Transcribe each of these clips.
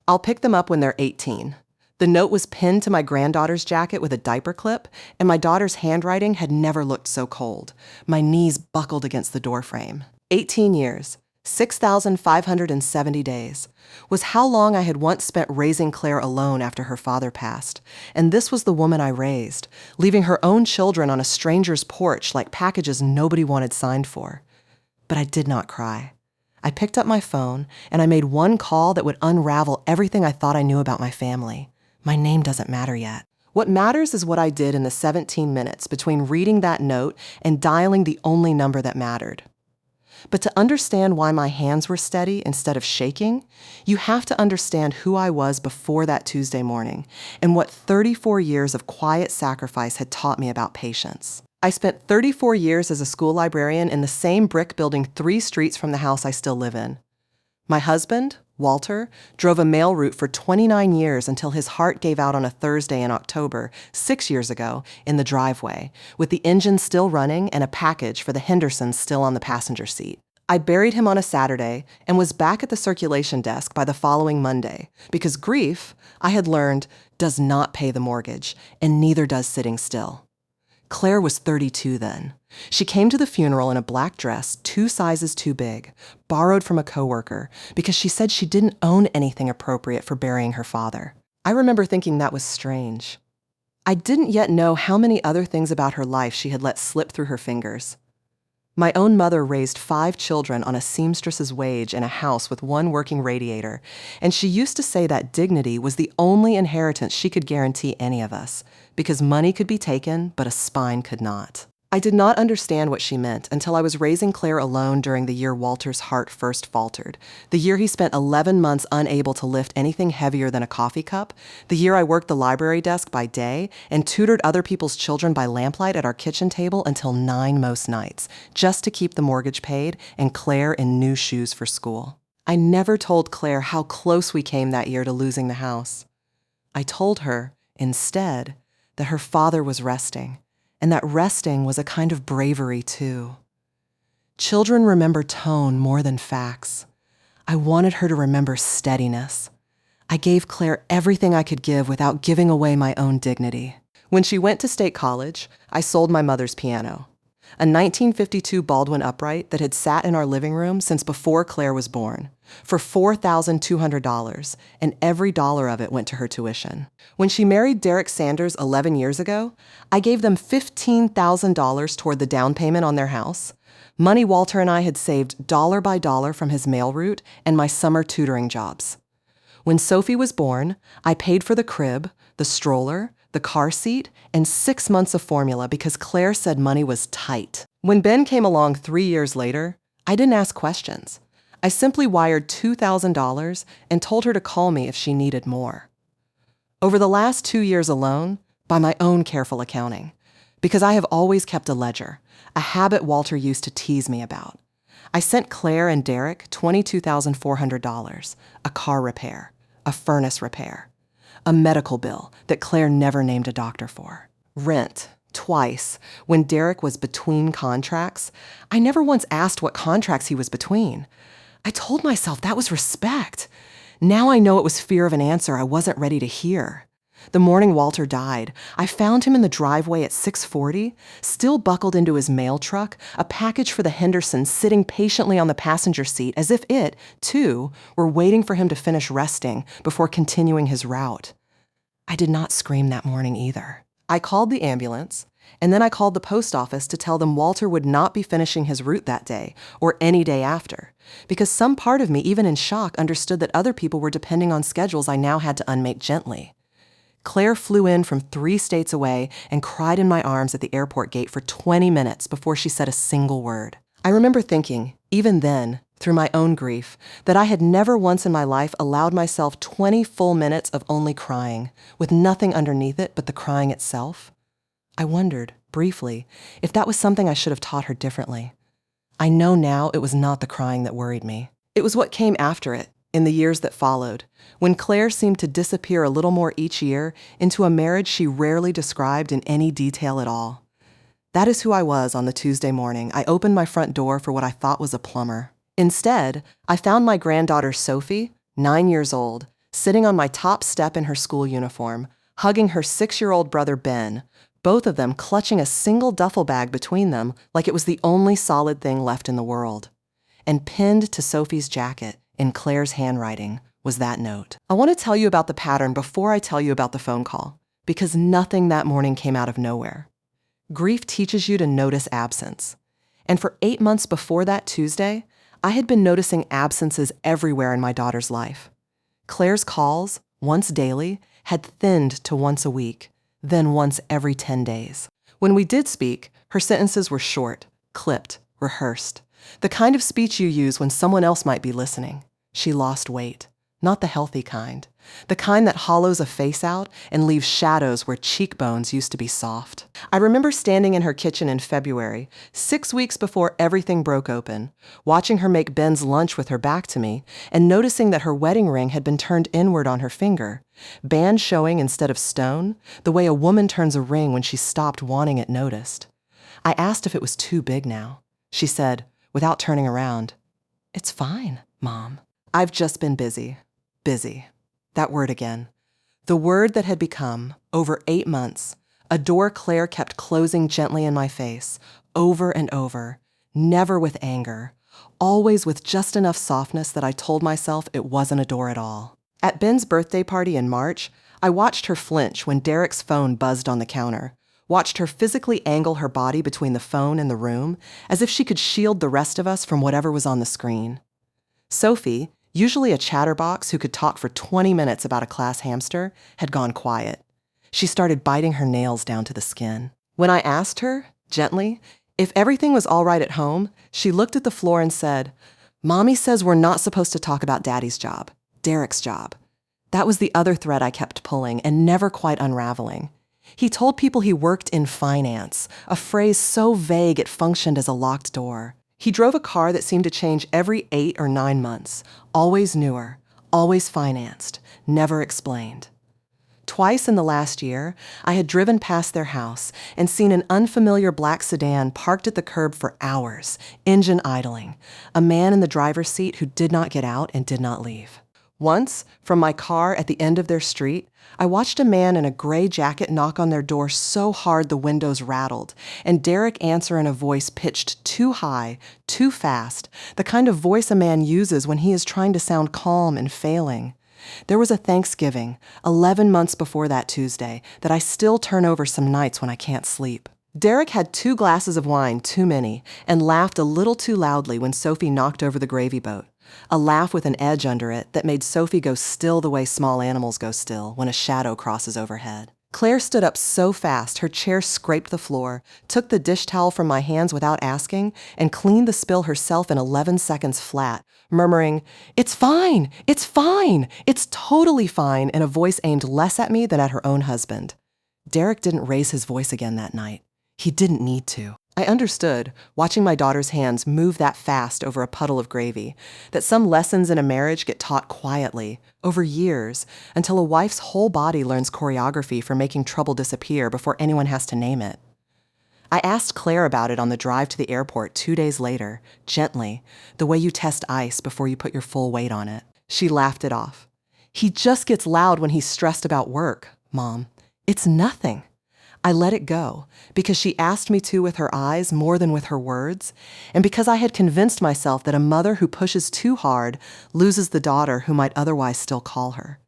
I'll pick them up when they're 18. The note was pinned to my granddaughter's jacket with a diaper clip, and my daughter's handwriting had never looked so cold. My knees buckled against the doorframe. 18 years, 6,570 days, was how long I had once spent raising Claire alone after her father passed. And this was the woman I raised, leaving her own children on a stranger's porch like packages nobody wanted signed for. But I did not cry. I picked up my phone, and I made one call that would unravel everything I thought I knew about my family. My name doesn't matter yet. What matters is what I did in the 17 minutes between reading that note and dialing the only number that mattered. But to understand why my hands were steady instead of shaking, you have to understand who I was before that Tuesday morning and what 34 years of quiet sacrifice had taught me about patience. I spent 34 years as a school librarian in the same brick building 3 streets from the house I still live in. My husband, Walter, drove a mail route for 29 years until his heart gave out on a Thursday in October, 6 years ago, in the driveway, with the engine still running and a package for the Hendersons still on the passenger seat. I buried him on a Saturday and was back at the circulation desk by the following Monday, because grief, I had learned, does not pay the mortgage, and neither does sitting still. Claire was 32 then. She came to the funeral in a black dress 2 sizes too big, borrowed from a coworker, because she said she didn't own anything appropriate for burying her father. I remember thinking that was strange. I didn't yet know how many other things about her life she had let slip through her fingers. My own mother raised 5 children on a seamstress's wage in a house with 1 working radiator, and she used to say that dignity was the only inheritance she could guarantee any of us, because money could be taken, but a spine could not. I did not understand what she meant until I was raising Claire alone during the year Walter's heart first faltered, the year he spent 11 months unable to lift anything heavier than a coffee cup, the year I worked the library desk by day and tutored other people's children by lamplight at our kitchen table until 9 most nights, just to keep the mortgage paid and Claire in new shoes for school. I never told Claire how close we came that year to losing the house. I told her, instead, that her father was resting, and that resting was a kind of bravery, too. Children remember tone more than facts. I wanted her to remember steadiness. I gave Claire everything I could give without giving away my own dignity. When she went to state college, I sold my mother's piano, a 1952 Baldwin upright that had sat in our living room since before Claire was born, for $4,200, and every dollar of it went to her tuition. When she married Derek Sanders 11 years ago, I gave them $15,000 toward the down payment on their house, money Walter and I had saved dollar by dollar from his mail route and my summer tutoring jobs. When Sophie was born, I paid for the crib, the stroller, the car seat, and 6 months of formula because Claire said money was tight. When Ben came along 3 years later, I didn't ask questions. I simply wired $2,000 and told her to call me if she needed more. Over the last 2 years alone, by my own careful accounting, because I have always kept a ledger, a habit Walter used to tease me about, I sent Claire and Derek $22,400, a car repair, a furnace repair, a medical bill that Claire never named a doctor for, rent, twice, when Derek was between contracts. I never once asked what contracts he was between. I told myself that was respect. Now I know it was fear of an answer I wasn't ready to hear. The morning Walter died, I found him in the driveway at 6:40, still buckled into his mail truck, a package for the Hendersons sitting patiently on the passenger seat as if it, too, were waiting for him to finish resting before continuing his route. I did not scream that morning either. I called the ambulance, and then I called the post office to tell them Walter would not be finishing his route that day, or any day after, because some part of me, even in shock, understood that other people were depending on schedules I now had to unmake gently. Claire flew in from 3 states away and cried in my arms at the airport gate for 20 minutes before she said a single word. I remember thinking, even then, through my own grief, that I had never once in my life allowed myself 20 full minutes of only crying, with nothing underneath it but the crying itself. I wondered, briefly, if that was something I should have taught her differently. I know now it was not the crying that worried me. It was what came after it, in the years that followed, when Claire seemed to disappear a little more each year into a marriage she rarely described in any detail at all. That is who I was on the Tuesday morning I opened my front door for what I thought was a plumber. Instead, I found my granddaughter Sophie, 9 years old, sitting on my top step in her school uniform, hugging her 6-year-old brother Ben, both of them clutching a single duffel bag between them like it was the only solid thing left in the world. And pinned to Sophie's jacket, in Claire's handwriting, was that note. I want to tell you about the pattern before I tell you about the phone call, because nothing that morning came out of nowhere. Grief teaches you to notice absence. And for 8 months before that Tuesday, I had been noticing absences everywhere in my daughter's life. Claire's calls, once daily, had thinned to once a week, then once every 10 days. When we did speak, her sentences were short, clipped, rehearsed, the kind of speech you use when someone else might be listening. She lost weight, not the healthy kind, the kind that hollows a face out and leaves shadows where cheekbones used to be soft. I remember standing in her kitchen in February, 6 weeks before everything broke open, watching her make Ben's lunch with her back to me, and noticing that her wedding ring had been turned inward on her finger, band showing instead of stone, the way a woman turns a ring when she stopped wanting it noticed. I asked if it was too big now. She said, without turning around, "It's fine, Mom." I've just been busy. Busy. That word again. The word that had become, over 8 months, a door Claire kept closing gently in my face, over and over, never with anger, always with just enough softness that I told myself it wasn't a door at all. At Ben's birthday party in March, I watched her flinch when Derek's phone buzzed on the counter, watched her physically angle her body between the phone and the room, as if she could shield the rest of us from whatever was on the screen. Sophie, usually a chatterbox who could talk for 20 minutes about a class hamster, had gone quiet. She started biting her nails down to the skin. When I asked her, gently, if everything was all right at home, she looked at the floor and said, "Mommy says we're not supposed to talk about Daddy's job, Derek's job." That was the other thread I kept pulling and never quite unraveling. He told people he worked in finance, a phrase so vague it functioned as a locked door. He drove a car that seemed to change every 8 or 9 months, always newer, always financed, never explained. Twice in the last year, I had driven past their house and seen an unfamiliar black sedan parked at the curb for hours, engine idling, a man in the driver's seat who did not get out and did not leave. Once, from my car at the end of their street, I watched a man in a gray jacket knock on their door so hard the windows rattled, and Derek answer in a voice pitched too high, too fast, the kind of voice a man uses when he is trying to sound calm and failing. There was a Thanksgiving, 11 months before that Tuesday, that I still turn over some nights when I can't sleep. Derek had 2 glasses of wine too many and laughed a little too loudly when Sophie knocked over the gravy boat. A laugh with an edge under it that made Sophie go still the way small animals go still when a shadow crosses overhead. Claire stood up so fast her chair scraped the floor, took the dish towel from my hands without asking, and cleaned the spill herself in 11 seconds flat, murmuring, "It's fine! It's fine! It's totally fine," in a voice aimed less at me than at her own husband. Derek didn't raise his voice again that night. He didn't need to. I understood, watching my daughter's hands move that fast over a puddle of gravy, that some lessons in a marriage get taught quietly, over years, until a wife's whole body learns choreography for making trouble disappear before anyone has to name it. I asked Claire about it on the drive to the airport 2 days later, gently, the way you test ice before you put your full weight on it. She laughed it off. "He just gets loud when he's stressed about work, Mom. It's nothing." I let it go because she asked me to with her eyes more than with her words, and because I had convinced myself that a mother who pushes too hard loses the daughter who might otherwise still call her.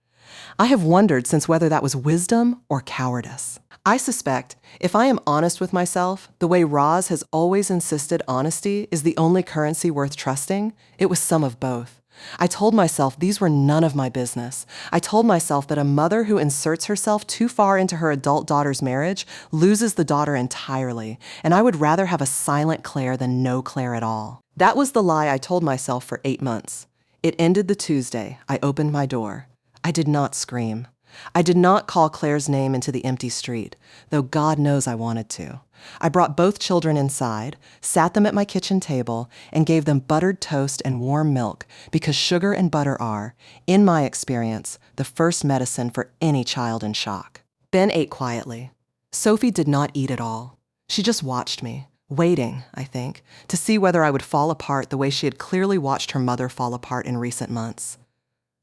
I have wondered since whether that was wisdom or cowardice. I suspect, if I am honest with myself, the way Roz has always insisted honesty is the only currency worth trusting, it was some of both. I told myself these were none of my business. I told myself that a mother who inserts herself too far into her adult daughter's marriage loses the daughter entirely, and I would rather have a silent Claire than no Claire at all. That was the lie I told myself for 8 months. It ended the Tuesday I opened my door. I did not scream. I did not call Claire's name into the empty street, though God knows I wanted to. I brought both children inside, sat them at my kitchen table, and gave them buttered toast and warm milk because sugar and butter are, in my experience, the first medicine for any child in shock. Ben ate quietly. Sophie did not eat at all. She just watched me, waiting, I think, to see whether I would fall apart the way she had clearly watched her mother fall apart in recent months.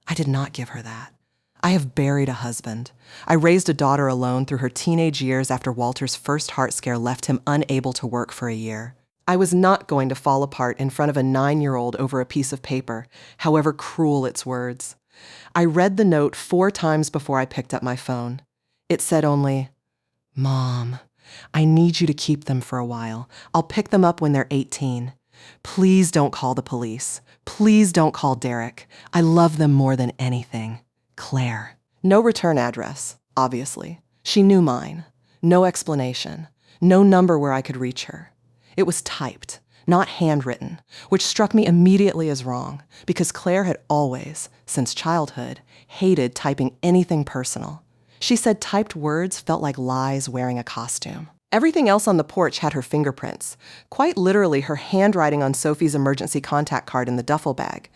I did not give her that. I have buried a husband. I raised a daughter alone through her teenage years after Walter's first heart scare left him unable to work for a year. I was not going to fall apart in front of a 9-year-old over a piece of paper, however cruel its words. I read the note 4 times before I picked up my phone. It said only, "Mom, I need you to keep them for a while. I'll pick them up when they're 18. Please don't call the police. Please don't call Derek. I love them more than anything. Claire." No return address, obviously. She knew mine. No explanation. No number where I could reach her. It was typed, not handwritten, which struck me immediately as wrong, because Claire had always, since childhood, hated typing anything personal. She said typed words felt like lies wearing a costume. Everything else on the porch had her fingerprints, quite literally her handwriting on Sophie's emergency contact card in the duffel bag.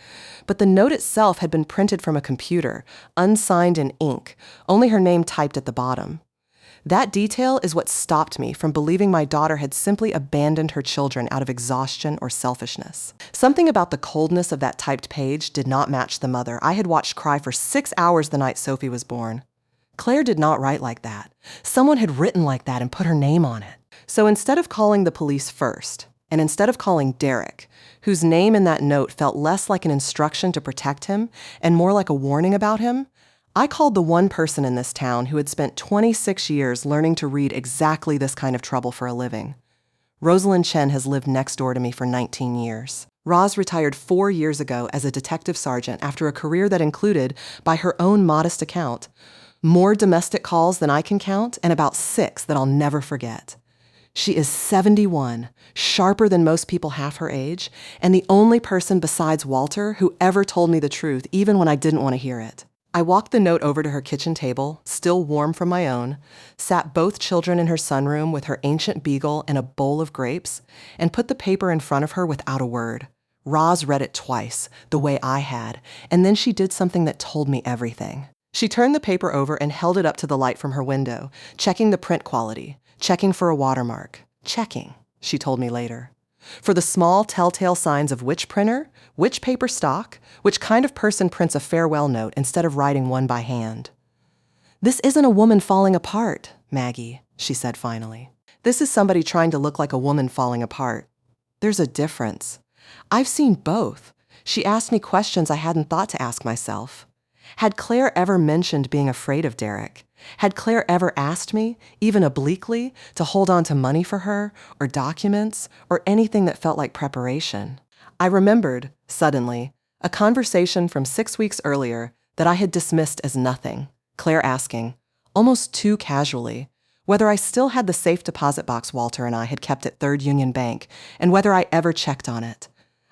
But the note itself had been printed from a computer, unsigned in ink, only her name typed at the bottom. That detail is what stopped me from believing my daughter had simply abandoned her children out of exhaustion or selfishness. Something about the coldness of that typed page did not match the mother I had watched cry for 6 hours the night Sophie was born. Claire did not write like that. Someone had written like that and put her name on it. So instead of calling the police first, and instead of calling Derek, whose name in that note felt less like an instruction to protect him and more like a warning about him, I called the one person in this town who had spent 26 years learning to read exactly this kind of trouble for a living. Rosalind Chen has lived next door to me for 19 years. Roz retired 4 years ago as a detective sergeant after a career that included, by her own modest account, more domestic calls than I can count and about 6 that I'll never forget. She is 71, sharper than most people half her age, and the only person besides Walter who ever told me the truth, even when I didn't want to hear it. I walked the note over to her kitchen table, still warm from my own, sat both children in her sunroom with her ancient beagle and a bowl of grapes, and put the paper in front of her without a word. Roz read it twice, the way I had, and then she did something that told me everything. She turned the paper over and held it up to the light from her window, checking the print quality, checking for a watermark. Checking, she told me later. For the small telltale signs of which printer, which paper stock, which kind of person prints a farewell note instead of writing one by hand. "This isn't a woman falling apart, Maggie," she said finally. "This is somebody trying to look like a woman falling apart. There's a difference. I've seen both." She asked me questions I hadn't thought to ask myself. Had Claire ever mentioned being afraid of Derek? Had Claire ever asked me, even obliquely, to hold on to money for her, or documents, or anything that felt like preparation? I remembered, suddenly, a conversation from 6 weeks earlier that I had dismissed as nothing, Claire asking, almost too casually, whether I still had the safe deposit box Walter and I had kept at Third Union Bank, and whether I ever checked on it.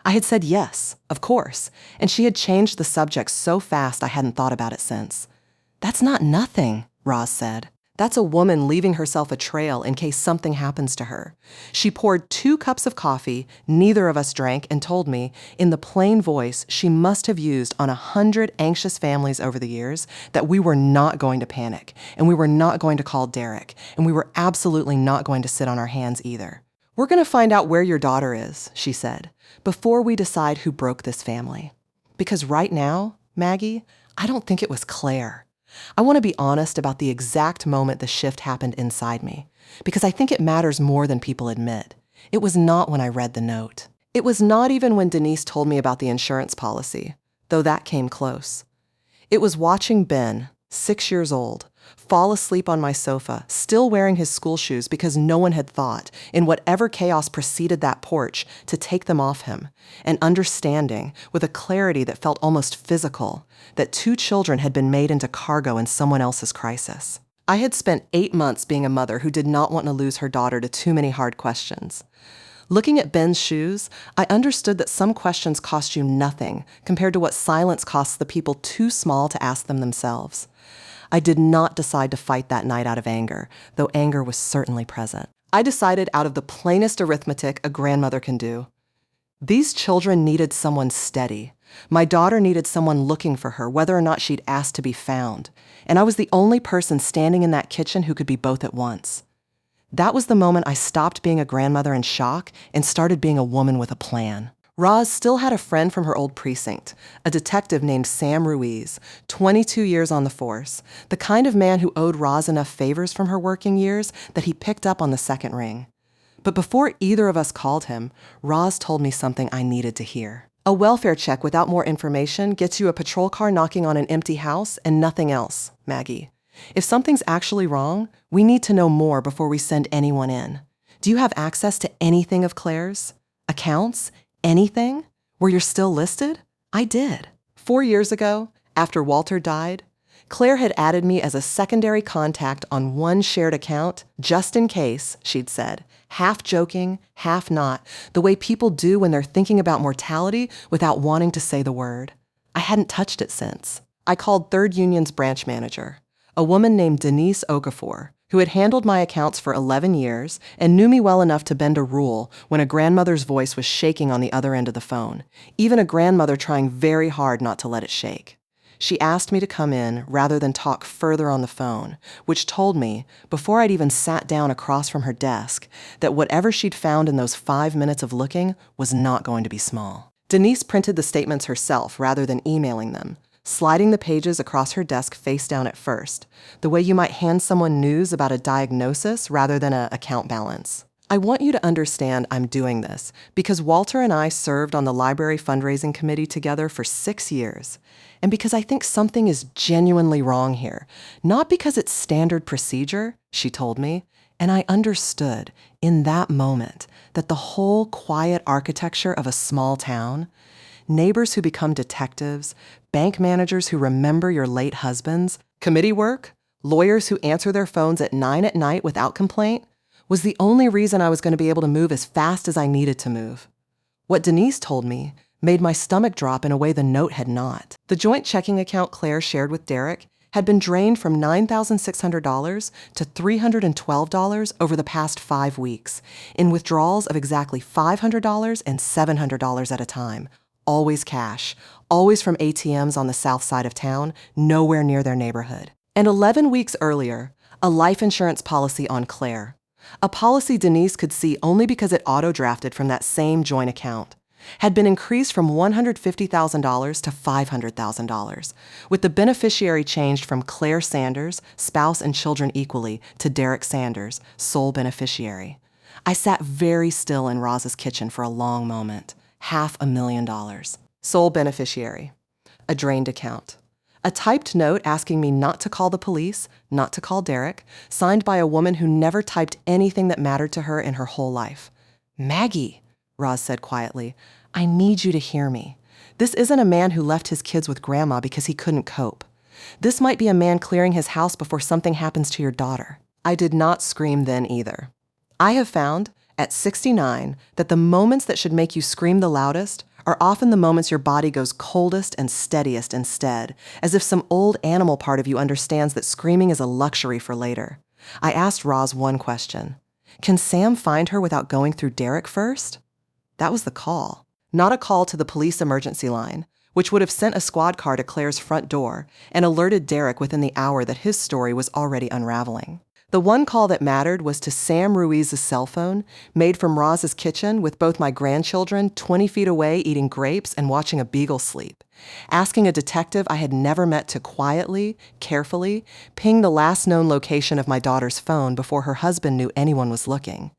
I had said yes, of course, and she had changed the subject so fast I hadn't thought about it since. "That's not nothing," Roz said. "That's a woman leaving herself a trail in case something happens to her." She poured 2 cups of coffee neither of us drank and told me, in the plain voice she must have used on 100 anxious families over the years, that we were not going to panic, and we were not going to call Derek, and we were absolutely not going to sit on our hands either. "We're going to find out where your daughter is," she said, "before we decide who broke this family. Because right now, Maggie, I don't think it was Claire. I want to be honest about the exact moment the shift happened inside me, because I think it matters more than people admit. It was not when I read the note. It was not even when Denise told me about the insurance policy, though that came close. It was watching Ben, 6 years old, fall asleep on my sofa, still wearing his school shoes because no one had thought, in whatever chaos preceded that porch, to take them off him, and understanding, with a clarity that felt almost physical, that 2 children had been made into cargo in someone else's crisis. I had spent 8 months being a mother who did not want to lose her daughter to too many hard questions. Looking at Ben's shoes, I understood that some questions cost you nothing compared to what silence costs the people too small to ask them themselves. I did not decide to fight that night out of anger, though anger was certainly present. I decided out of the plainest arithmetic a grandmother can do. These children needed someone steady. My daughter needed someone looking for her, whether or not she'd asked to be found. And I was the only person standing in that kitchen who could be both at once. That was the moment I stopped being a grandmother in shock and started being a woman with a plan. Roz still had a friend from her old precinct, a detective named Sam Ruiz, 22 years on the force, the kind of man who owed Roz enough favors from her working years that he picked up on the second ring. But before either of us called him, Roz told me something I needed to hear. A welfare check without more information gets you a patrol car knocking on an empty house and nothing else, Maggie. If something's actually wrong, we need to know more before we send anyone in. Do you have access to anything of Claire's? Accounts? Anything? Where you're still listed? I did. 4 years ago, after Walter died, Claire had added me as a secondary contact on one shared account, just in case, she'd said, half joking, half not, the way people do when they're thinking about mortality without wanting to say the word. I hadn't touched it since. I called Third Union's branch manager, a woman named Denise Okafor, who had handled my accounts for 11 years and knew me well enough to bend a rule when a grandmother's voice was shaking on the other end of the phone, even a grandmother trying very hard not to let it shake. She asked me to come in rather than talk further on the phone, which told me, before I'd even sat down across from her desk, that whatever she'd found in those 5 minutes of looking was not going to be small. Denise printed the statements herself rather than emailing them, sliding the pages across her desk face down at first, the way you might hand someone news about a diagnosis rather than an account balance. I want you to understand I'm doing this because Walter and I served on the library fundraising committee together for 6 years, and because I think something is genuinely wrong here, not because it's standard procedure, she told me, and I understood in that moment that the whole quiet architecture of a small town, neighbors who become detectives, bank managers who remember your late husbands, committee work, lawyers who answer their phones at 9 at night without complaint, was the only reason I was going to be able to move as fast as I needed to move. What Denise told me made my stomach drop in a way the note had not. The joint checking account Claire shared with Derek had been drained from $9,600 to $312 over the past 5 weeks, in withdrawals of exactly $500 and $700 at a time. Always cash, always from ATMs on the south side of town, nowhere near their neighborhood. And 11 weeks earlier, a life insurance policy on Claire. A policy Denise could see only because it auto-drafted from that same joint account, had been increased from $150,000 to $500,000, with the beneficiary changed from Claire Sanders, spouse and children equally, to Derek Sanders, sole beneficiary. I sat very still in Roz's kitchen for a long moment. $500,000. Sole beneficiary. A drained account. A typed note asking me not to call the police, not to call Derek, signed by a woman who never typed anything that mattered to her in her whole life. Maggie, Roz said quietly, I need you to hear me. This isn't a man who left his kids with grandma because he couldn't cope. This might be a man clearing his house before something happens to your daughter. I did not scream then either. I have found, at 69, that the moments that should make you scream the loudest are often the moments your body goes coldest and steadiest instead, as if some old animal part of you understands that screaming is a luxury for later. I asked Roz one question. Can Sam find her without going through Derek first? That was the call. Not a call to the police emergency line, which would have sent a squad car to Claire's front door and alerted Derek within the hour that his story was already unraveling. The one call that mattered was to Sam Ruiz's cell phone, made from Roz's kitchen with both my grandchildren 20 feet away eating grapes and watching a beagle sleep, asking a detective I had never met to quietly, carefully, ping the last known location of my daughter's phone before her husband knew anyone was looking.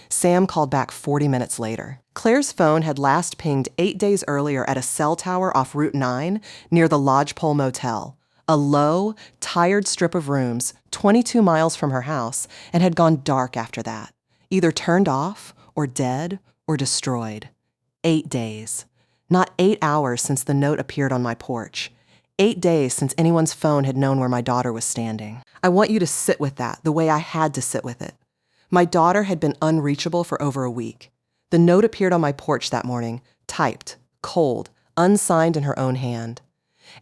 Sam called back 40 minutes later. Claire's phone had last pinged 8 days earlier at a cell tower off Route 9 near the Lodgepole Motel, a low, tired strip of rooms 22 miles from her house, and had gone dark after that, either turned off or dead or destroyed. 8 days. Not 8 hours since the note appeared on my porch. 8 days since anyone's phone had known where my daughter was standing. I want you to sit with that the way I had to sit with it. My daughter had been unreachable for over a week. The note appeared on my porch that morning, typed, cold, unsigned in her own hand.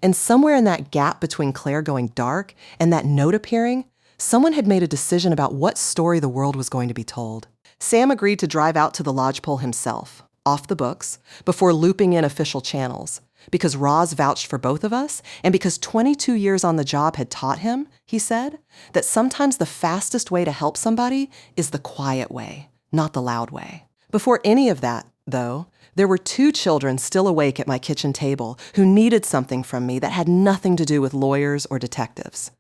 And somewhere in that gap between Claire going dark and that note appearing, someone had made a decision about what story the world was going to be told. Sam agreed to drive out to the lodgepole himself, off the books, before looping in official channels, because Roz vouched for both of us, and because 22 years on the job had taught him, he said, that sometimes the fastest way to help somebody is the quiet way, not the loud way. Before any of that, though, There were 2 children still awake at my kitchen table who needed something from me that had nothing to do with lawyers or detectives.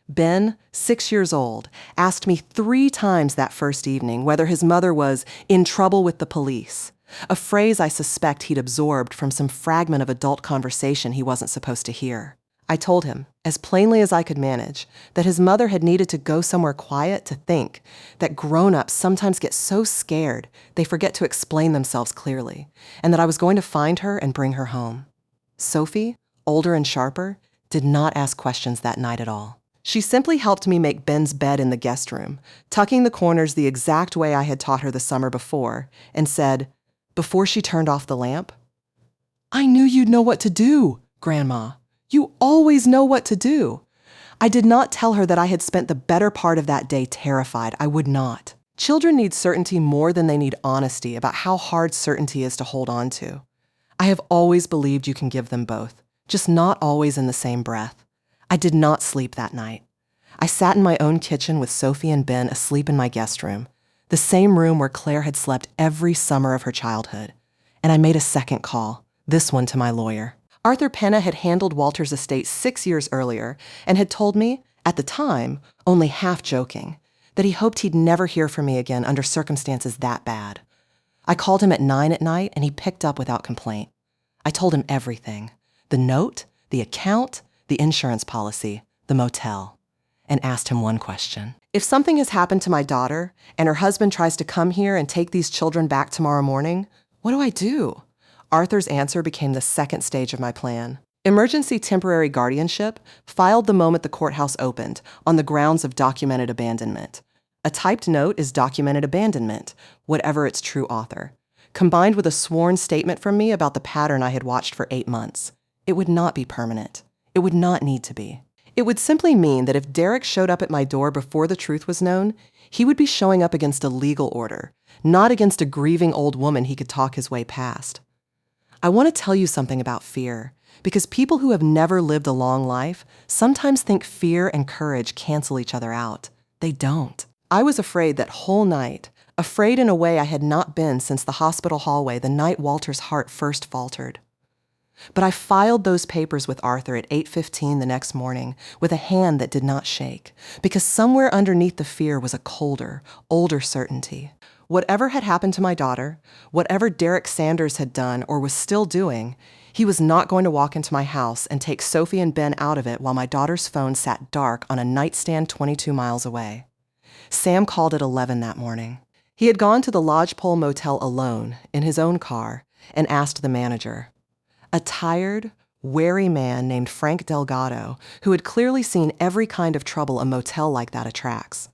Ben, 6 years old, asked me 3 times that first evening whether his mother was in trouble with the police, a phrase I suspect he'd absorbed from some fragment of adult conversation he wasn't supposed to hear. I told him, as plainly as I could manage, that his mother had needed to go somewhere quiet to think, that grown-ups sometimes get so scared they forget to explain themselves clearly, and that I was going to find her and bring her home. Sophie, older and sharper, did not ask questions that night at all. She simply helped me make Ben's bed in the guest room, tucking the corners the exact way I had taught her the summer before, and said, before she turned off the lamp, "I knew you'd know what to do, Grandma. You always know what to do." I did not tell her that I had spent the better part of that day terrified. I would not. Children need certainty more than they need honesty about how hard certainty is to hold on to. I have always believed you can give them both, just not always in the same breath. I did not sleep that night. I sat in my own kitchen with Sophie and Ben asleep in my guest room, the same room where Claire had slept every summer of her childhood. And I made a second call, this one to my lawyer. Arthur Penna had handled Walter's estate 6 years earlier and had told me, at the time, only half joking, that he hoped he'd never hear from me again under circumstances that bad. I called him at 9 at night and he picked up without complaint. I told him everything: the note, the account, the insurance policy, the motel, and asked him one question. If something has happened to my daughter and her husband tries to come here and take these children back tomorrow morning, what do I do? Arthur's answer became the second stage of my plan. Emergency temporary guardianship filed the moment the courthouse opened on the grounds of documented abandonment. A typed note is documented abandonment, whatever its true author, combined with a sworn statement from me about the pattern I had watched for 8 months. It would not be permanent. It would not need to be. It would simply mean that if Derek showed up at my door before the truth was known, he would be showing up against a legal order, not against a grieving old woman he could talk his way past. I want to tell you something about fear, because people who have never lived a long life sometimes think fear and courage cancel each other out. They don't. I was afraid that whole night, afraid in a way I had not been since the hospital hallway the night Walter's heart first faltered. But I filed those papers with Arthur at 8:15 the next morning with a hand that did not shake, because somewhere underneath the fear was a colder, older certainty. Whatever had happened to my daughter, whatever Derek Sanders had done or was still doing, he was not going to walk into my house and take Sophie and Ben out of it while my daughter's phone sat dark on a nightstand 22 miles away. Sam called at 11 that morning. He had gone to the Lodgepole Motel alone, in his own car, and asked the manager. A tired, wary man named Frank Delgado, who had clearly seen every kind of trouble a motel like that attracts.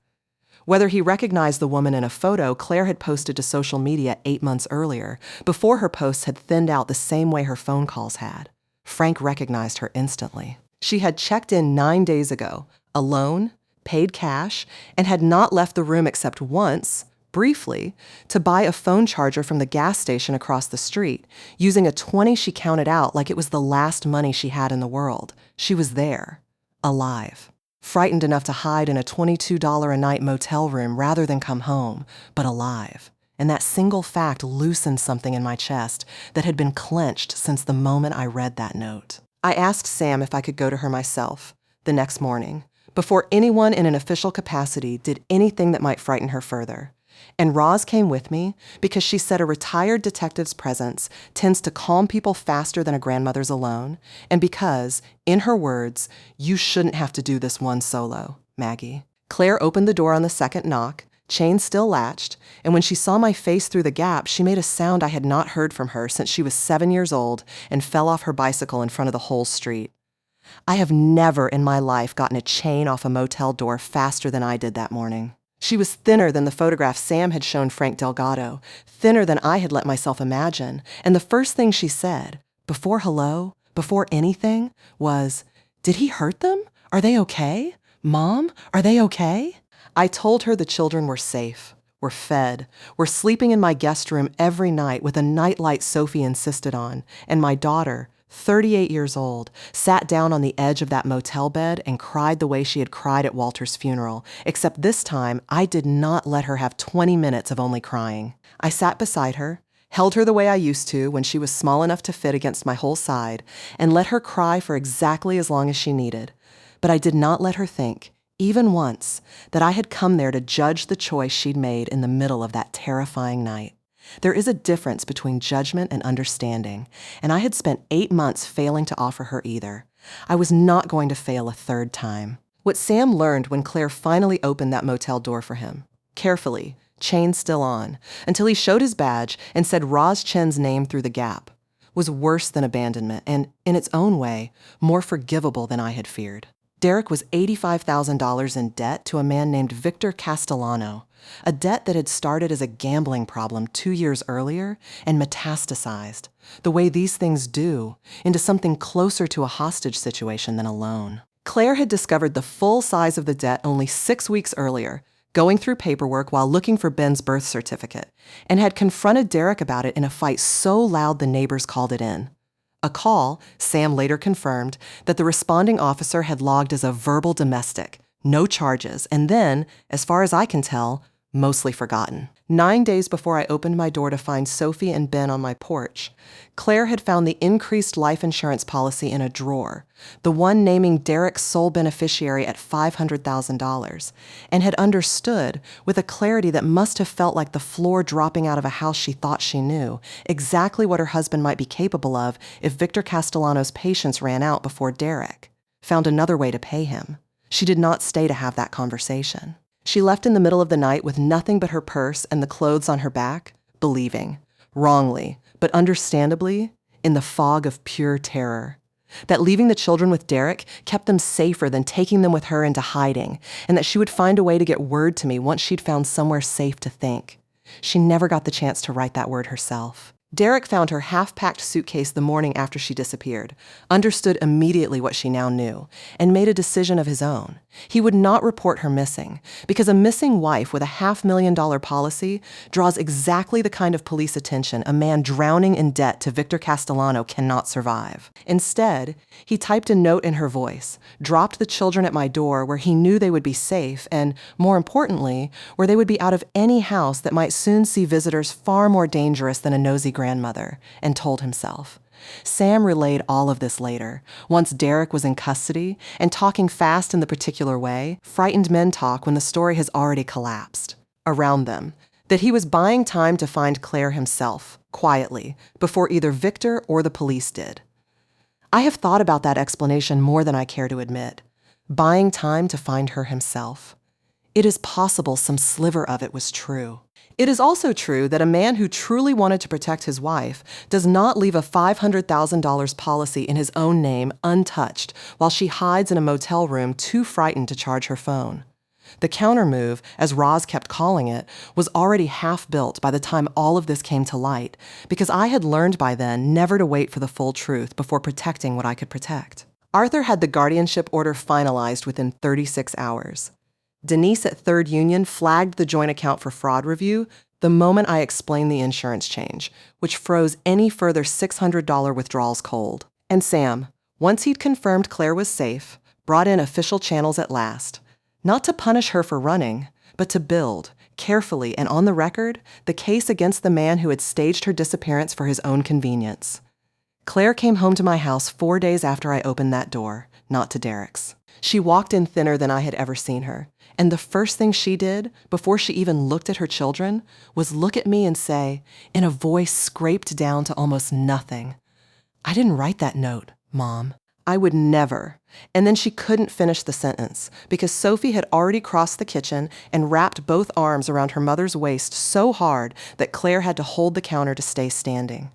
Whether he recognized the woman in a photo Claire had posted to social media 8 months earlier, before her posts had thinned out the same way her phone calls had, Frank recognized her instantly. She had checked in 9 days ago, alone, paid cash, and had not left the room except once, briefly, to buy a phone charger from the gas station across the street, using a 20 she counted out like it was the last money she had in the world. She was there, alive. Frightened enough to hide in a $22 a night motel room rather than come home, but alive. And that single fact loosened something in my chest that had been clenched since the moment I read that note. I asked Sam if I could go to her myself, the next morning, before anyone in an official capacity did anything that might frighten her further. And Roz came with me because she said a retired detective's presence tends to calm people faster than a grandmother's alone, and because, in her words, you shouldn't have to do this one solo, Maggie. Claire opened the door on the second knock, chain still latched, and when she saw my face through the gap, she made a sound I had not heard from her since she was 7 years old and fell off her bicycle in front of the whole street. I have never in my life gotten a chain off a motel door faster than I did that morning. She was thinner than the photograph Sam had shown Frank Delgado, thinner than I had let myself imagine, and the first thing she said, before hello, before anything, was, "Did he hurt them? Are they okay? Mom, are they okay?" I told her the children were safe, were fed, were sleeping in my guest room every night with a nightlight Sophie insisted on, and my daughter, 38 years old, sat down on the edge of that motel bed and cried the way she had cried at Walter's funeral, except this time I did not let her have 20 minutes of only crying. I sat beside her, held her the way I used to when she was small enough to fit against my whole side, and let her cry for exactly as long as she needed. But I did not let her think, even once, that I had come there to judge the choice she'd made in the middle of that terrifying night. There is a difference between judgment and understanding, and I had spent 8 months failing to offer her either. I was not going to fail a third time. What Sam learned when Claire finally opened that motel door for him, carefully, chain still on, until he showed his badge and said Roz Chen's name through the gap, was worse than abandonment and, in its own way, more forgivable than I had feared. Derek was $85,000 in debt to a man named Victor Castellano, a debt that had started as a gambling problem 2 years earlier and metastasized, the way these things do, into something closer to a hostage situation than a loan. Claire had discovered the full size of the debt only 6 weeks earlier, going through paperwork while looking for Ben's birth certificate, and had confronted Derek about it in a fight so loud the neighbors called it in. A call, Sam later confirmed, that the responding officer had logged as a verbal domestic, no charges, and then, as far as I can tell, mostly forgotten. 9 days before I opened my door to find Sophie and Ben on my porch, Claire had found the increased life insurance policy in a drawer, the one naming Derek's sole beneficiary at $500,000, and had understood, with a clarity that must have felt like the floor dropping out of a house she thought she knew, exactly what her husband might be capable of if Victor Castellano's patience ran out before Derek found another way to pay him. She did not stay to have that conversation. She left in the middle of the night with nothing but her purse and the clothes on her back, believing, wrongly, but understandably, in the fog of pure terror, that leaving the children with Derek kept them safer than taking them with her into hiding, and that she would find a way to get word to me once she'd found somewhere safe to think. She never got the chance to write that word herself. Derek found her half-packed suitcase the morning after she disappeared, understood immediately what she now knew, and made a decision of his own. He would not report her missing, because a missing wife with a $500,000 policy draws exactly the kind of police attention a man drowning in debt to Victor Castellano cannot survive. Instead, he typed a note in her voice, dropped the children at my door where he knew they would be safe, and, more importantly, where they would be out of any house that might soon see visitors far more dangerous than a nosy grandmother, and told himself. Sam relayed all of this later, once Derek was in custody, and talking fast in the particular way frightened men talk when the story has already collapsed. Around them, that he was buying time to find Claire himself, quietly, before either Victor or the police did. I have thought about that explanation more than I care to admit. Buying time to find her himself. It is possible some sliver of it was true. It is also true that a man who truly wanted to protect his wife does not leave a $500,000 policy in his own name untouched while she hides in a motel room too frightened to charge her phone. The countermove, as Roz kept calling it, was already half built by the time all of this came to light, because I had learned by then never to wait for the full truth before protecting what I could protect. Arthur had the guardianship order finalized within 36 hours. Denise at Third Union flagged the joint account for fraud review the moment I explained the insurance change, which froze any further $600 withdrawals cold. And Sam, once he'd confirmed Claire was safe, brought in official channels at last, not to punish her for running, but to build, carefully and on the record, the case against the man who had staged her disappearance for his own convenience. Claire came home to my house 4 days after I opened that door, not to Derek's. She walked in thinner than I had ever seen her, and the first thing she did, before she even looked at her children, was look at me and say, in a voice scraped down to almost nothing, "I didn't write that note, Mom. I would never." And then she couldn't finish the sentence, because Sophie had already crossed the kitchen and wrapped both arms around her mother's waist so hard that Claire had to hold the counter to stay standing.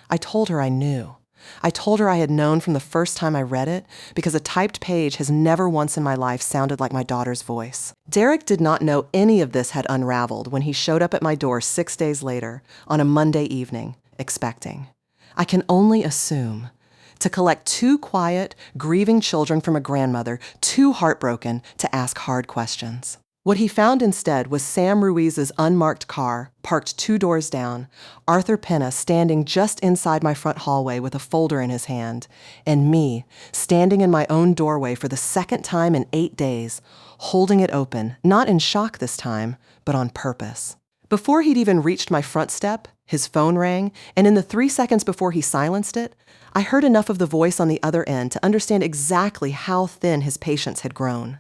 I told her I knew. I told her I had known from the first time I read it, because a typed page has never once in my life sounded like my daughter's voice. Derek did not know any of this had unraveled when he showed up at my door 6 days later, on a Monday evening, expecting. I can only assume. To collect 2 quiet, grieving children from a grandmother, too heartbroken to ask hard questions. What he found instead was Sam Ruiz's unmarked car, parked 2 doors down, Arthur Penna standing just inside my front hallway with a folder in his hand, and me standing in my own doorway for the second time in 8 days, holding it open, not in shock this time, but on purpose. Before he'd even reached my front step, His phone rang, and in the 3 seconds before he silenced it, I heard enough of the voice on the other end to understand exactly how thin his patience had grown.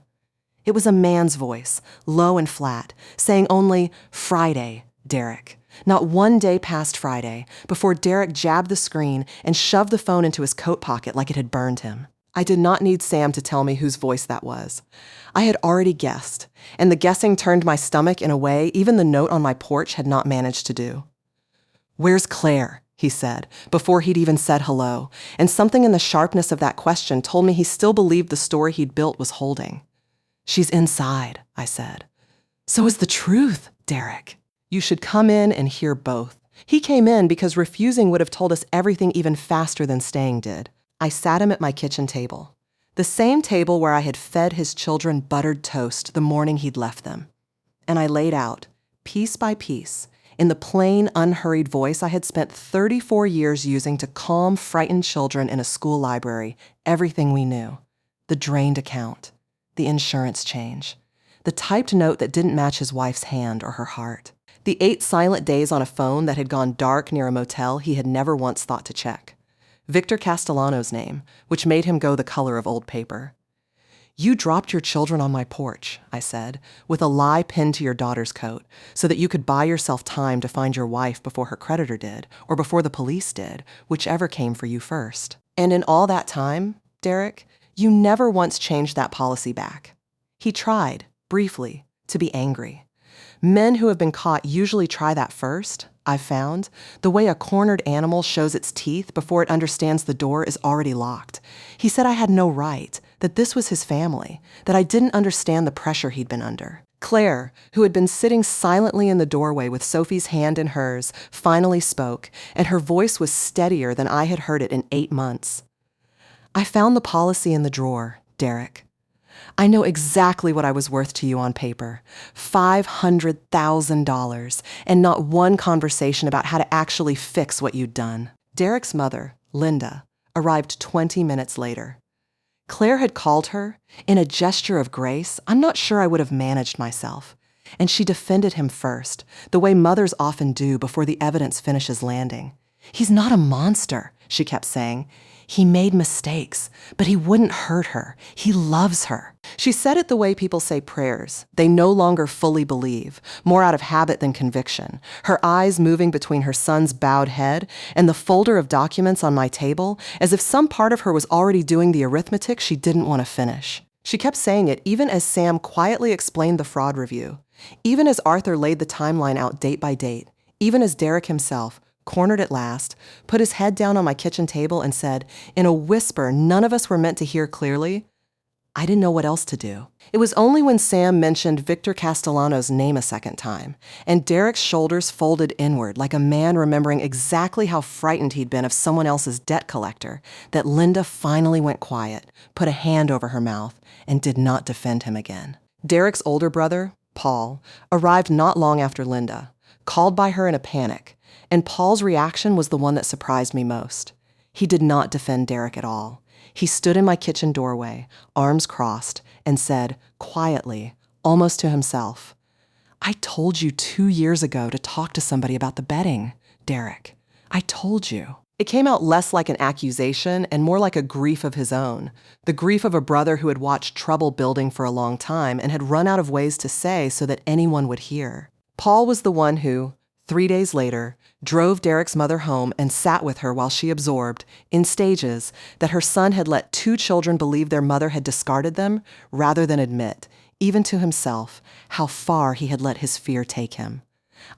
It was a man's voice, low and flat, saying only, "Friday, Derek." Not one day passed Friday before Derek jabbed the screen and shoved the phone into his coat pocket like it had burned him. I did not need Sam to tell me whose voice that was. I had already guessed, and the guessing turned my stomach in a way even the note on my porch had not managed to do. "Where's Claire?" he said, before he'd even said hello, and something in the sharpness of that question told me he still believed the story he'd built was holding. "She's inside," I said. "So is the truth, Derek." "You should come in and hear both." He came in because refusing would have told us everything even faster than staying did. I sat him at my kitchen table, the same table where I had fed his children buttered toast the morning he'd left them. And I laid out, piece by piece, in the plain, unhurried voice I had spent 34 years using to calm frightened children in a school library, everything we knew. The drained account, the insurance change, the typed note that didn't match his wife's hand or her heart, the 8 silent days on a phone that had gone dark near a motel he had never once thought to check, Victor Castellano's name, which made him go the color of old paper. "You dropped your children on my porch," I said, "with a lie pinned to your daughter's coat, so that you could buy yourself time to find your wife before her creditor did, or before the police did, whichever came for you first. And in all that time, Derek, you never once changed that policy back." He tried, briefly, to be angry. Men who have been caught usually try that first, I've found, the way a cornered animal shows its teeth before it understands the door is already locked. He said I had no right, that this was his family, that I didn't understand the pressure he'd been under. Claire, who had been sitting silently in the doorway with Sophie's hand in hers, finally spoke, and her voice was steadier than I had heard it in 8 months. "I found the policy in the drawer, Derek. I know exactly what I was worth to you on paper, $500,000, and not one conversation about how to actually fix what you'd done." Derek's mother, Linda, arrived 20 minutes later. Claire had called her, in a gesture of grace. I'm not sure I would have managed myself. And she defended him first, the way mothers often do before the evidence finishes landing. "He's not a monster," she kept saying. "He made mistakes, but he wouldn't hurt her. He loves her." She said it the way people say prayers. They no longer fully believe, more out of habit than conviction, her eyes moving between her son's bowed head and the folder of documents on my table, as if some part of her was already doing the arithmetic she didn't want to finish. She kept saying it even as Sam quietly explained the fraud review, even as Arthur laid the timeline out date by date, even as Derek himself, cornered at last, put his head down on my kitchen table and said, in a whisper none of us were meant to hear clearly, I didn't know what else to do. It was only when Sam mentioned Victor Castellano's name a second time, and Derek's shoulders folded inward like a man remembering exactly how frightened he'd been of someone else's debt collector, that Linda finally went quiet, put a hand over her mouth, and did not defend him again. Derek's older brother, Paul, arrived not long after Linda, called by her in a panic, and Paul's reaction was the one that surprised me most. He did not defend Derek at all. He stood in my kitchen doorway, arms crossed, and said, quietly, almost to himself, "I told you 2 years ago to talk to somebody about the betting, Derek. I told you." It came out less like an accusation and more like a grief of his own, the grief of a brother who had watched trouble building for a long time and had run out of ways to say so that anyone would hear. Paul was the one who, 3 days later, drove Derek's mother home and sat with her while she absorbed, in stages, that her son had let 2 children believe their mother had discarded them rather than admit, even to himself, how far he had let his fear take him.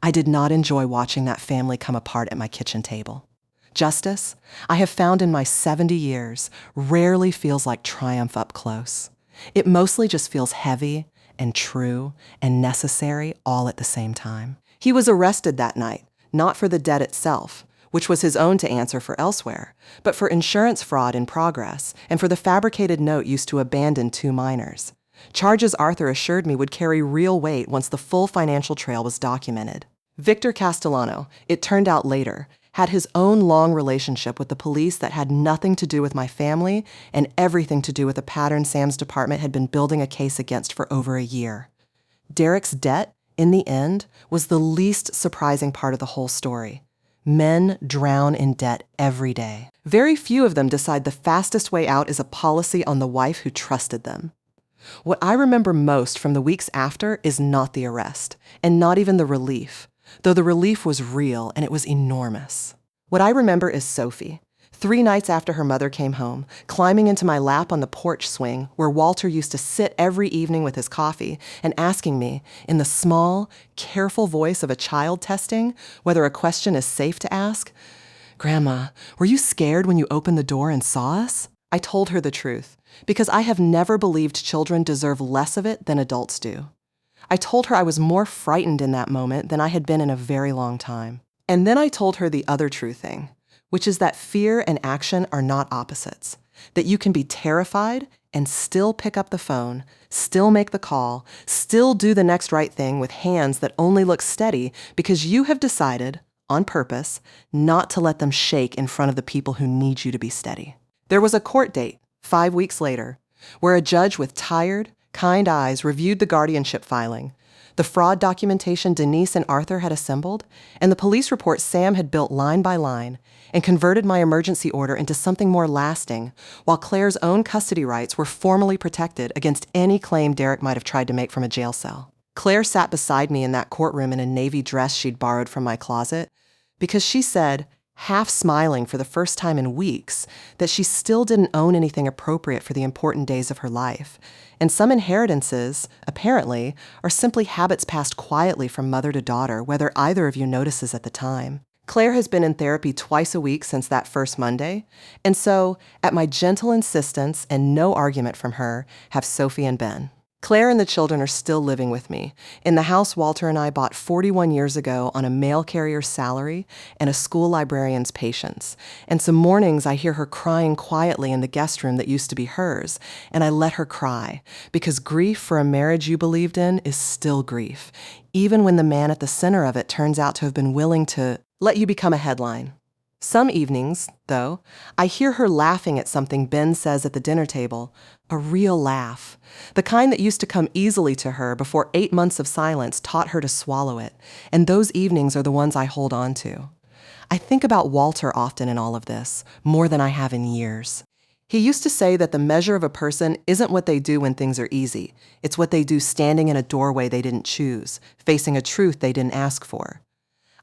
I did not enjoy watching that family come apart at my kitchen table. Justice, I have found in my 70 years, rarely feels like triumph up close. It mostly just feels heavy and true and necessary all at the same time. He was arrested that night, not for the debt itself, which was his own to answer for elsewhere, but for insurance fraud in progress and for the fabricated note used to abandon 2 minors. Charges Arthur assured me would carry real weight once the full financial trail was documented. Victor Castellano, it turned out later, had his own long relationship with the police that had nothing to do with my family and everything to do with a pattern Sam's department had been building a case against for over a year. Derek's debt, in the end, was the least surprising part of the whole story. Men drown in debt every day. Very few of them decide the fastest way out is a policy on the wife who trusted them. What I remember most from the weeks after is not the arrest, and not even the relief, though the relief was real and it was enormous. What I remember is Sophie, 3 nights after her mother came home, climbing into my lap on the porch swing where Walter used to sit every evening with his coffee and asking me, in the small, careful voice of a child testing, whether a question is safe to ask, "Grandma, were you scared when you opened the door and saw us?" I told her the truth, because I have never believed children deserve less of it than adults do. I told her I was more frightened in that moment than I had been in a very long time. And then I told her the other true thing, which is that fear and action are not opposites, that you can be terrified and still pick up the phone, still make the call, still do the next right thing with hands that only look steady because you have decided, on purpose, not to let them shake in front of the people who need you to be steady. There was a court date, 5 weeks later, where a judge with tired, kind eyes reviewed the guardianship filing, the fraud documentation Denise and Arthur had assembled, and the police report Sam had built line by line, and converted my emergency order into something more lasting, while Claire's own custody rights were formally protected against any claim Derek might have tried to make from a jail cell. Claire sat beside me in that courtroom in a navy dress she'd borrowed from my closet, because she said, half smiling for the first time in weeks, that she still didn't own anything appropriate for the important days of her life. And some inheritances, apparently, are simply habits passed quietly from mother to daughter, whether either of you notices at the time. Claire has been in therapy twice a week since that first Monday, and so, at my gentle insistence and no argument from her, have Sophie and Ben. Claire and the children are still living with me, in the house Walter and I bought 41 years ago on a mail carrier's salary and a school librarian's patience. And some mornings I hear her crying quietly in the guest room that used to be hers, and I let her cry, because grief for a marriage you believed in is still grief, even when the man at the center of it turns out to have been willing to let you become a headline. Some evenings, though, I hear her laughing at something Ben says at the dinner table, a real laugh, the kind that used to come easily to her before 8 months of silence taught her to swallow it, and those evenings are the ones I hold on to. I think about Walter often in all of this, more than I have in years. He used to say that the measure of a person isn't what they do when things are easy, it's what they do standing in a doorway they didn't choose, facing a truth they didn't ask for.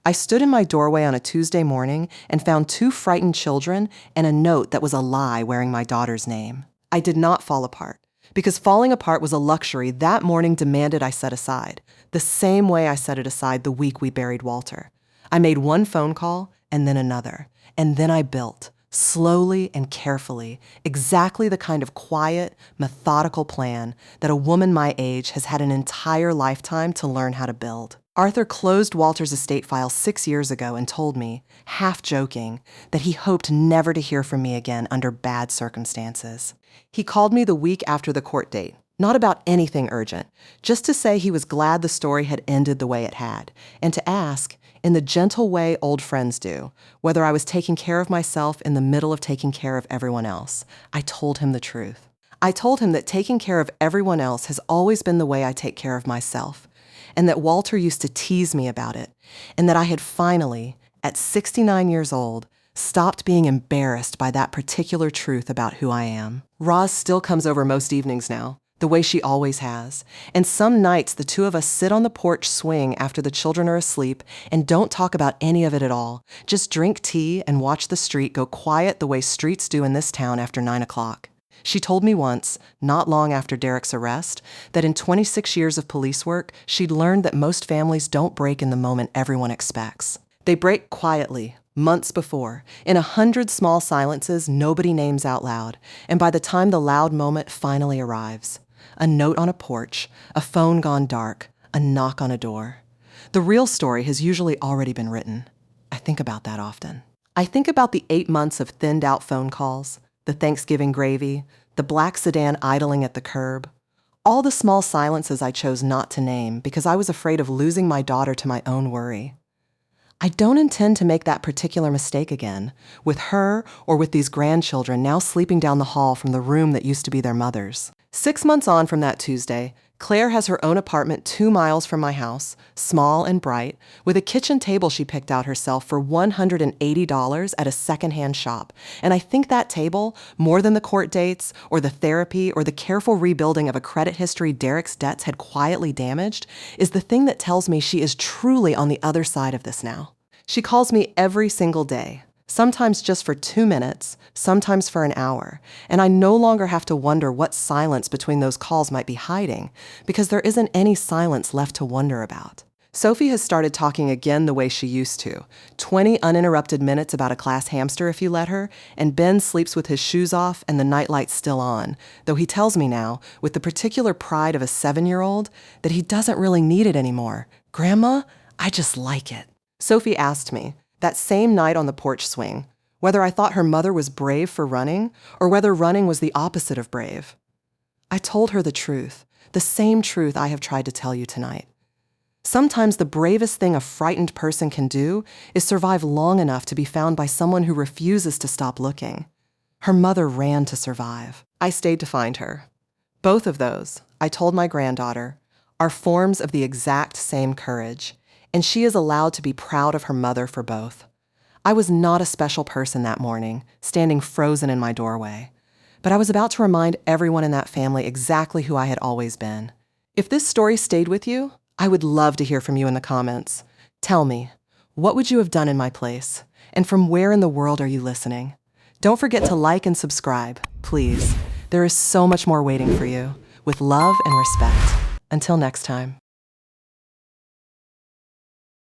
I stood in my doorway on a Tuesday morning and found 2 frightened children and a note that was a lie wearing my daughter's name. I did not fall apart, because falling apart was a luxury that morning demanded I set aside, the same way I set it aside the week we buried Walter. I made one phone call and then another, and then I built, slowly and carefully, exactly the kind of quiet, methodical plan that a woman my age has had an entire lifetime to learn how to build. Arthur closed Walter's estate file 6 years ago and told me, half joking, that he hoped never to hear from me again under bad circumstances. He called me the week after the court date, not about anything urgent, just to say he was glad the story had ended the way it had, and to ask, in the gentle way old friends do, whether I was taking care of myself in the middle of taking care of everyone else. I told him the truth. I told him that taking care of everyone else has always been the way I take care of myself, and that Walter used to tease me about it, and that I had finally, at 69 years old, stopped being embarrassed by that particular truth about who I am. Roz still comes over most evenings now, the way she always has, and some nights the 2 of us sit on the porch swing after the children are asleep and don't talk about any of it at all, just drink tea and watch the street go quiet the way streets do in this town after 9 o'clock. She told me once, not long after Derek's arrest, that in 26 years of police work, she'd learned that most families don't break in the moment everyone expects. They break quietly, months before, in 100 small silences nobody names out loud, and by the time the loud moment finally arrives, a note on a porch, a phone gone dark, a knock on a door. The real story has usually already been written. I think about that often. I think about the 8 months of thinned out phone calls, the Thanksgiving gravy, the black sedan idling at the curb, all the small silences I chose not to name because I was afraid of losing my daughter to my own worry. I don't intend to make that particular mistake again, with her or with these grandchildren now sleeping down the hall from the room that used to be their mother's. 6 months on from that Tuesday, Claire has her own apartment 2 miles from my house, small and bright, with a kitchen table she picked out herself for $180 at a secondhand shop. And I think that table, more than the court dates, or the therapy, or the careful rebuilding of a credit history Derek's debts had quietly damaged, is the thing that tells me she is truly on the other side of this now. She calls me every single day. Sometimes just for 2 minutes, sometimes for an hour, and I no longer have to wonder what silence between those calls might be hiding, because there isn't any silence left to wonder about. Sophie has started talking again the way she used to, 20 uninterrupted minutes about a class hamster if you let her, and Ben sleeps with his shoes off and the nightlight still on, though he tells me now, with the particular pride of a 7-year-old, that he doesn't really need it anymore. Grandma, I just like it. Sophie asked me, that same night on the porch swing, whether I thought her mother was brave for running, or whether running was the opposite of brave. I told her the truth, the same truth I have tried to tell you tonight. Sometimes the bravest thing a frightened person can do is survive long enough to be found by someone who refuses to stop looking. Her mother ran to survive. I stayed to find her. Both of those, I told my granddaughter, are forms of the exact same courage, and she is allowed to be proud of her mother for both. I was not a special person that morning, standing frozen in my doorway, but I was about to remind everyone in that family exactly who I had always been. If this story stayed with you, I would love to hear from you in the comments. Tell me, what would you have done in my place? And from where in the world are you listening? Don't forget to like and subscribe, please. There is so much more waiting for you. With love and respect. Until next time.